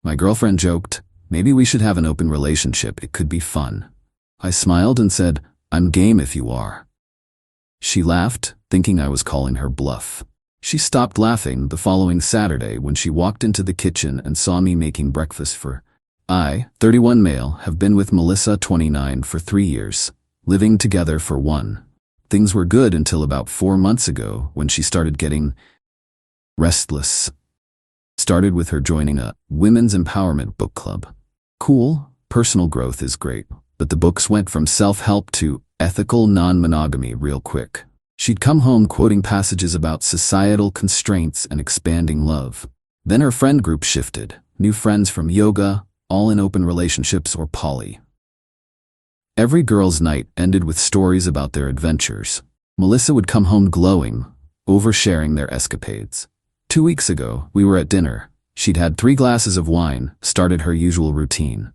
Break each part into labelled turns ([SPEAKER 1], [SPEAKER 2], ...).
[SPEAKER 1] My girlfriend joked, maybe we should have an open relationship, it could be fun. I smiled and said, I'm game if you are. She laughed, thinking I was calling her bluff. She stopped laughing the following Saturday when she walked into the kitchen and saw me making breakfast for I, 31 male, have been with Melissa, 29, for 3 years, living together for 1. Things were good until about 4 months ago when she started getting restless. Started with her joining a women's empowerment book club. Cool, personal growth is great, but the books went from self-help to ethical non-monogamy real quick. She'd come home quoting passages about societal constraints and expanding love. Then her friend group shifted, new friends from yoga, all in open relationships or poly. Every girls' night ended with stories about their adventures. Melissa would come home glowing, oversharing their escapades. 2 weeks ago, we were at dinner. She'd had 3 glasses of wine, started her usual routine.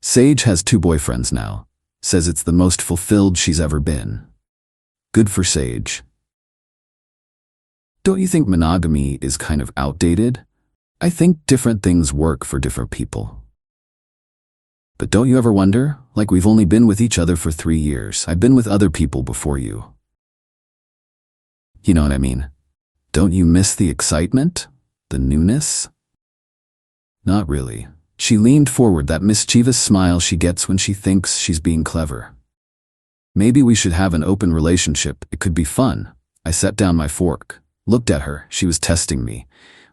[SPEAKER 1] Sage has 2 boyfriends now. Says it's the most fulfilled she's ever been. Good for Sage. Don't you think monogamy is kind of outdated? I think different things work for different people. But don't you ever wonder, like we've only been with each other for 3 years. I've been with other people before you. You know what I mean? Don't you miss the excitement? The newness? Not really. She leaned forward, that mischievous smile she gets when she thinks she's being clever. Maybe we should have an open relationship, it could be fun. I set down my fork, looked at her, she was testing me,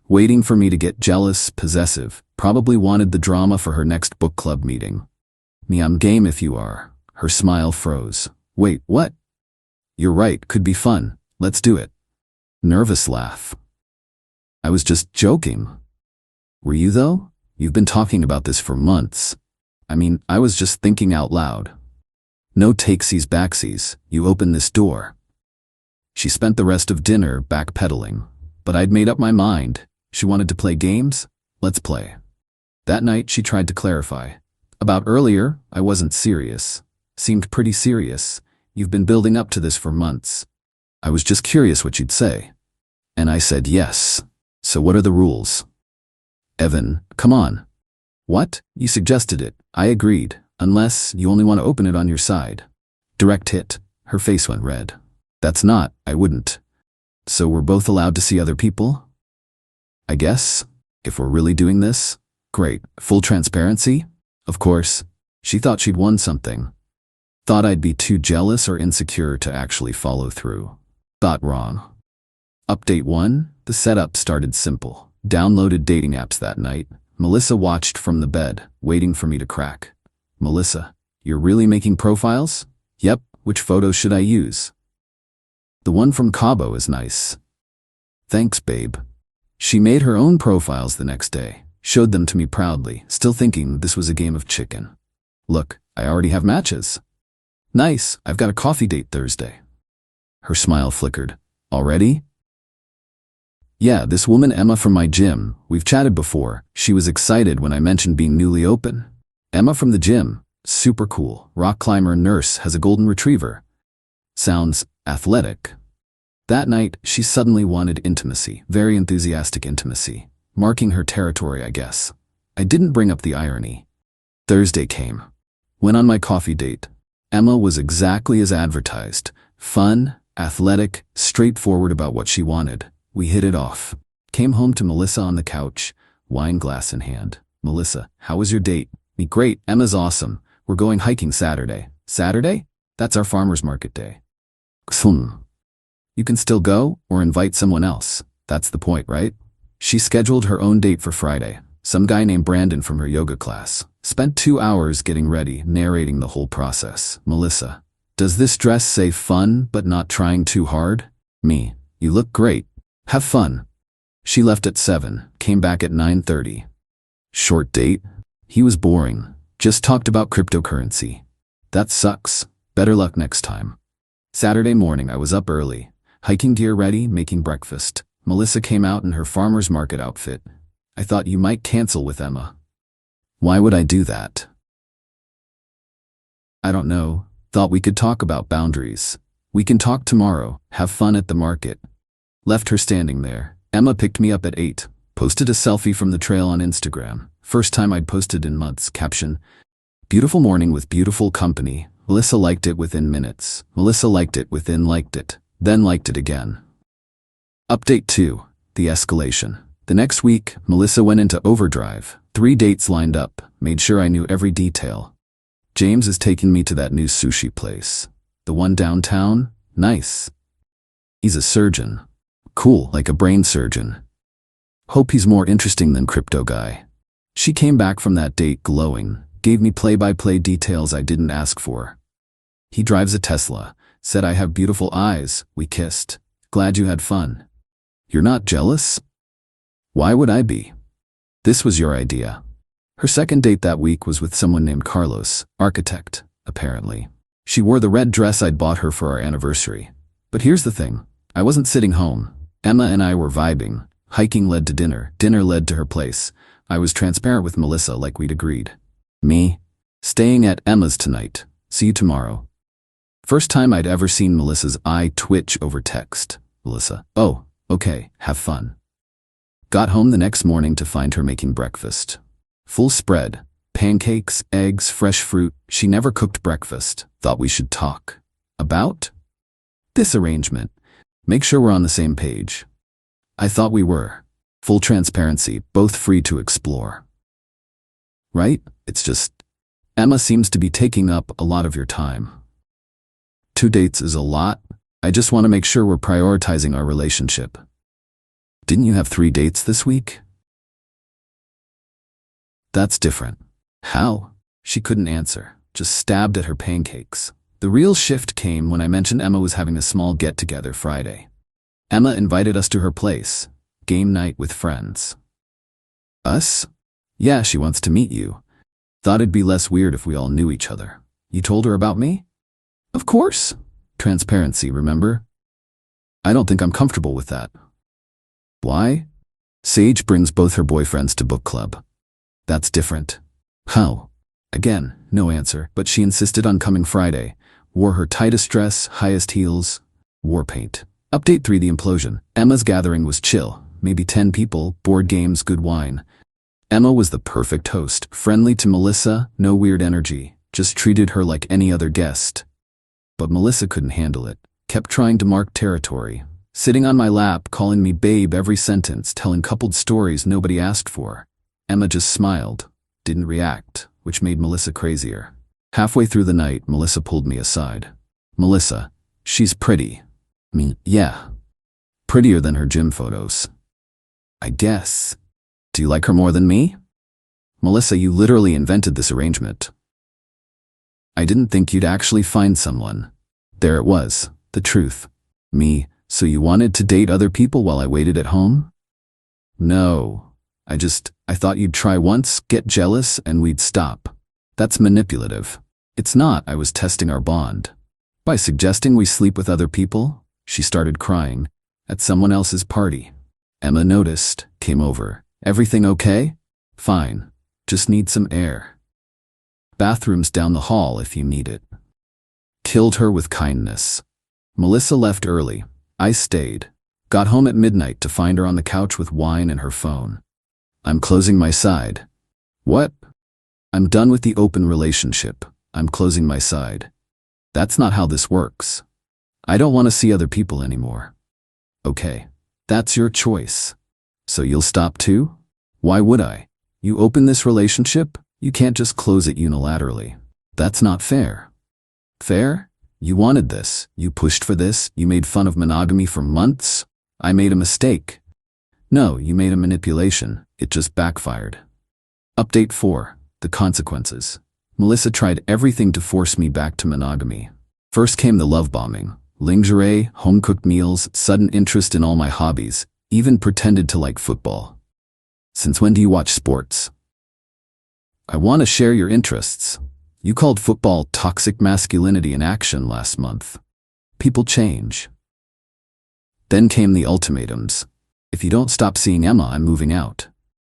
[SPEAKER 1] waiting for me to get jealous, possessive, probably wanted the drama for her next book club meeting. Me, I'm game if you are. Her smile froze. Wait, what? You're right, could be fun, let's do it. Nervous laugh. I was just joking. Were you though? You've been talking about this for months. I mean, I was just thinking out loud. No takesies backsies, you open this door. She spent the rest of dinner backpedaling, but I'd made up my mind. She wanted to play games? Let's play. That night she tried to clarify. About earlier, I wasn't serious. Seemed pretty serious. You've been building up to this for months. I was just curious what you'd say. And I said yes. So what are the rules? Evan, come on. What? You suggested it. I agreed. Unless you only want to open it on your side. Direct hit. Her face went red. That's not, I wouldn't. So we're both allowed to see other people? I guess. If we're really doing this? Great. Full transparency? Of course. She thought she'd won something. Thought I'd be too jealous or insecure to actually follow through. Thought wrong. Update 1. The setup started simple. Downloaded dating apps that night. Melissa watched from the bed, waiting for me to crack. Melissa, you're really making profiles? Yep, which photos should I use? The one from Cabo is nice. Thanks, babe. She made her own profiles the next day, showed them to me proudly, still thinking this was a game of chicken. Look, I already have matches. Nice, I've got a coffee date Thursday. Her smile flickered. Already? Yeah, this woman Emma from my gym, we've chatted before. She was excited when I mentioned being newly open. Emma from the gym, super cool, rock climber nurse, has a golden retriever. Sounds athletic. That night, she suddenly wanted intimacy, very enthusiastic intimacy, marking her territory, I guess. I didn't bring up the irony. Thursday came. Went on my coffee date. Emma was exactly as advertised. Fun, athletic, straightforward about what she wanted. We hit it off. Came home to Melissa on the couch, wine glass in hand. Melissa, how was your date? Me, great, Emma's awesome. We're going hiking Saturday. Saturday? That's our farmer's market day. You can still go, or invite someone else. That's the point, right? She scheduled her own date for Friday. Some guy named Brandon from her yoga class. Spent 2 hours getting ready, narrating the whole process. Melissa, does this dress say fun but not trying too hard? Me, you look great. Have fun. She left at 7, came back at 9:30. Short date? He was boring. Just talked about cryptocurrency. That sucks. Better luck next time. Saturday morning I was up early. Hiking gear ready, making breakfast. Melissa came out in her farmer's market outfit. I thought you might cancel with Emma. Why would I do that? I don't know. Thought we could talk about boundaries. We can talk tomorrow. Have fun at the market. Left her standing there. Emma picked me up at 8. Posted a selfie from the trail on Instagram. First time I'd posted in months. Caption: beautiful morning with beautiful company. Melissa liked it within minutes. Melissa liked it within liked it. Then liked it again. Update 2. The escalation. The next week, Melissa went into overdrive. 3 dates lined up. Made sure I knew every detail. James is taking me to that new sushi place. The one downtown? Nice. He's a surgeon. Cool, like a brain surgeon. Hope he's more interesting than crypto guy. She came back from that date glowing, gave me play-by-play details I didn't ask for. He drives a Tesla, said I have beautiful eyes, we kissed. Glad you had fun. You're not jealous? Why would I be? This was your idea. Her second date that week was with someone named Carlos, architect, apparently. She wore the red dress I'd bought her for our anniversary. But here's the thing, I wasn't sitting home. Emma and I were vibing. Hiking led to dinner. Dinner led to her place. I was transparent with Melissa like we'd agreed. Me? Staying at Emma's tonight. See you tomorrow. First time I'd ever seen Melissa's eye twitch over text. Melissa: oh, okay, have fun. Got home the next morning to find her making breakfast. Full spread. Pancakes, eggs, fresh fruit. She never cooked breakfast. Thought we should talk. About? This arrangement. Make sure we're on the same page. I thought we were. Full transparency, both free to explore. Right? It's just, Emma seems to be taking up a lot of your time. 2 dates is a lot. I just want to make sure we're prioritizing our relationship. Didn't you have 3 dates this week? That's different. How? She couldn't answer, just stabbed at her pancakes. The real shift came when I mentioned Emma was having a small get-together Friday. Emma invited us to her place. Game night with friends. Us? Yeah, she wants to meet you. Thought it'd be less weird if we all knew each other. You told her about me? Of course. Transparency, remember? I don't think I'm comfortable with that. Why? Sage brings both her boyfriends to book club. That's different. How? Again, no answer, but she insisted on coming Friday. Wore her tightest dress, highest heels, war paint. Update 3. The implosion. Emma's gathering was chill. Maybe 10 people, board games, good wine. Emma was the perfect host. Friendly to Melissa, no weird energy. Just treated her like any other guest. But Melissa couldn't handle it. Kept trying to mark territory. Sitting on my lap, calling me babe every sentence, telling coupled stories nobody asked for. Emma just smiled. Didn't react, which made Melissa crazier. Halfway through the night, Melissa pulled me aside. Melissa, she's pretty. Yeah. Prettier than her gym photos. I guess. Do you like her more than me? Melissa, you literally invented this arrangement. I didn't think you'd actually find someone. There it was, the truth. Me, so you wanted to date other people while I waited at home? No. I thought you'd try once, get jealous, and we'd stop. That's manipulative. It's not. I was testing our bond. By suggesting we sleep with other people, she started crying at someone else's party. Emma noticed, came over. Everything okay? Fine. Just need some air. Bathrooms down the hall if you need it. Killed her with kindness. Melissa left early. I stayed. Got home at midnight to find her on the couch with wine and her phone. I'm closing my side. What? I'm done with the open relationship. I'm closing my side. That's not how this works. I don't want to see other people anymore. Okay, that's your choice. So you'll stop too? Why would I? You open this relationship, you can't just close it unilaterally. That's not fair. Fair? You wanted this, you pushed for this, you made fun of monogamy for months. I made a mistake. No, you made a manipulation. It just backfired. Update 4. The consequences. Melissa tried everything to force me back to monogamy. First came the love bombing. Lingerie, home-cooked meals, sudden interest in all my hobbies, even pretended to like football. Since when do you watch sports? I want to share your interests. You called football toxic masculinity in action last month. People change. Then came the ultimatums. If you don't stop seeing Emma, I'm moving out.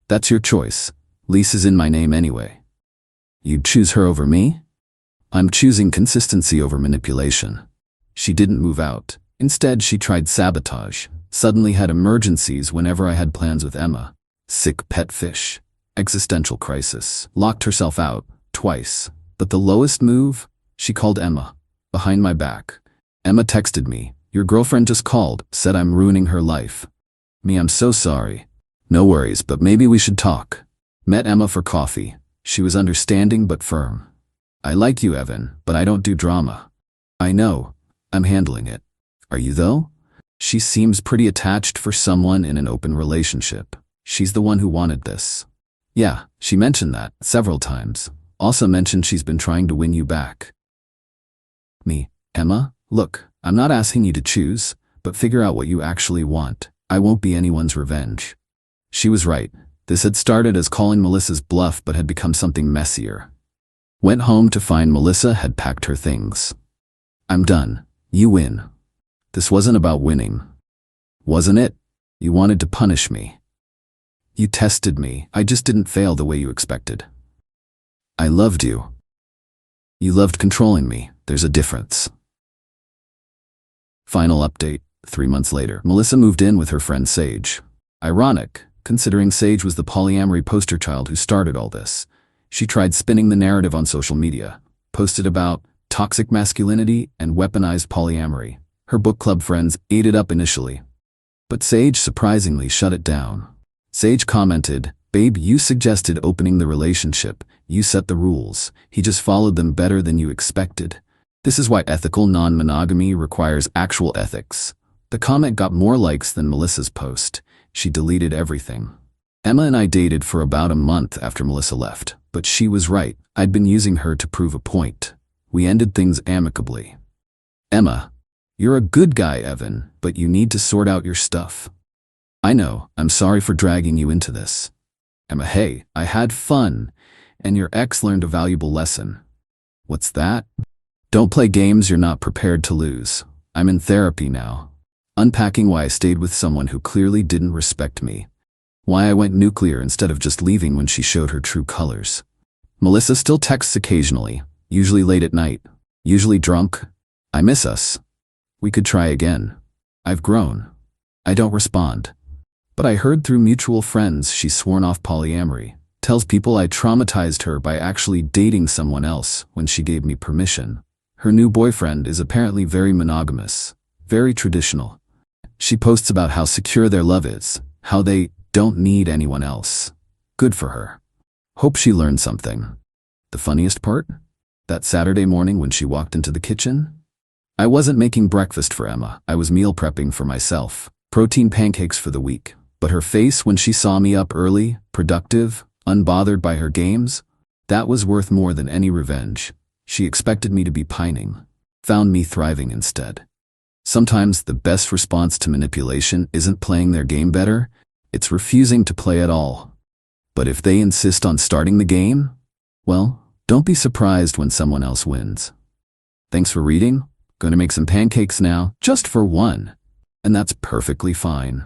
[SPEAKER 1] That's your choice. Lease is in my name anyway. You'd choose her over me? I'm choosing consistency over manipulation. She didn't move out. Instead, she tried sabotage. Suddenly had emergencies whenever I had plans with Emma. Sick pet fish. Existential crisis. Locked herself out, twice. But the lowest move? She called Emma. Behind my back. Emma texted me, "Your girlfriend just called, said I'm ruining her life." Me, I'm so sorry. No worries, but maybe we should talk. Met Emma for coffee. She was understanding but firm. I like you, Evan, but I don't do drama. I know. I'm handling it. Are you though? She seems pretty attached for someone in an open relationship. She's the one who wanted this. Yeah, she mentioned that several times. Also mentioned she's been trying to win you back. Me, Emma, look, I'm not asking you to choose, but figure out what you actually want. I won't be anyone's revenge. She was right. This had started as calling Melissa's bluff but had become something messier. Went home to find Melissa had packed her things. I'm done. You win. This wasn't about winning. Wasn't it? You wanted to punish me. You tested me. I just didn't fail the way you expected. I loved you. You loved controlling me. There's a difference. Final update. 3 months later, Melissa moved in with her friend Sage. Ironic, considering Sage was the polyamory poster child who started all this. She tried spinning the narrative on social media, posted about toxic masculinity and weaponized polyamory. Her book club friends ate it up initially. But Sage surprisingly shut it down. Sage commented, "Babe, you suggested opening the relationship. You set the rules. He just followed them better than you expected. This is why ethical non-monogamy requires actual ethics." The comment got more likes than Melissa's post. She deleted everything. Emma and I dated for about a month after Melissa left, but she was right. I'd been using her to prove a point. We ended things amicably. Emma, you're a good guy, Evan, but you need to sort out your stuff. I know, I'm sorry for dragging you into this. Emma, hey, I had fun, and your ex learned a valuable lesson. What's that? Don't play games you're not prepared to lose. I'm in therapy now. Unpacking why I stayed with someone who clearly didn't respect me. Why I went nuclear instead of just leaving when she showed her true colors. Melissa still texts occasionally, usually late at night, usually drunk. I miss us. We could try again. I've grown. I don't respond. But I heard through mutual friends she's sworn off polyamory. Tells people I traumatized her by actually dating someone else when she gave me permission. Her new boyfriend is apparently very monogamous, very traditional. She posts about how secure their love is, how they don't need anyone else. Good for her. Hope she learned something. The funniest part? That Saturday morning when she walked into the kitchen? I wasn't making breakfast for Emma. I was meal prepping for myself. Protein pancakes for the week. But her face when she saw me up early, productive, unbothered by her games, that was worth more than any revenge. She expected me to be pining. Found me thriving instead. Sometimes the best response to manipulation isn't playing their game better, it's refusing to play at all. But if they insist on starting the game, well, don't be surprised when someone else wins. Thanks for reading. Gonna make some pancakes now, just for one. And that's perfectly fine.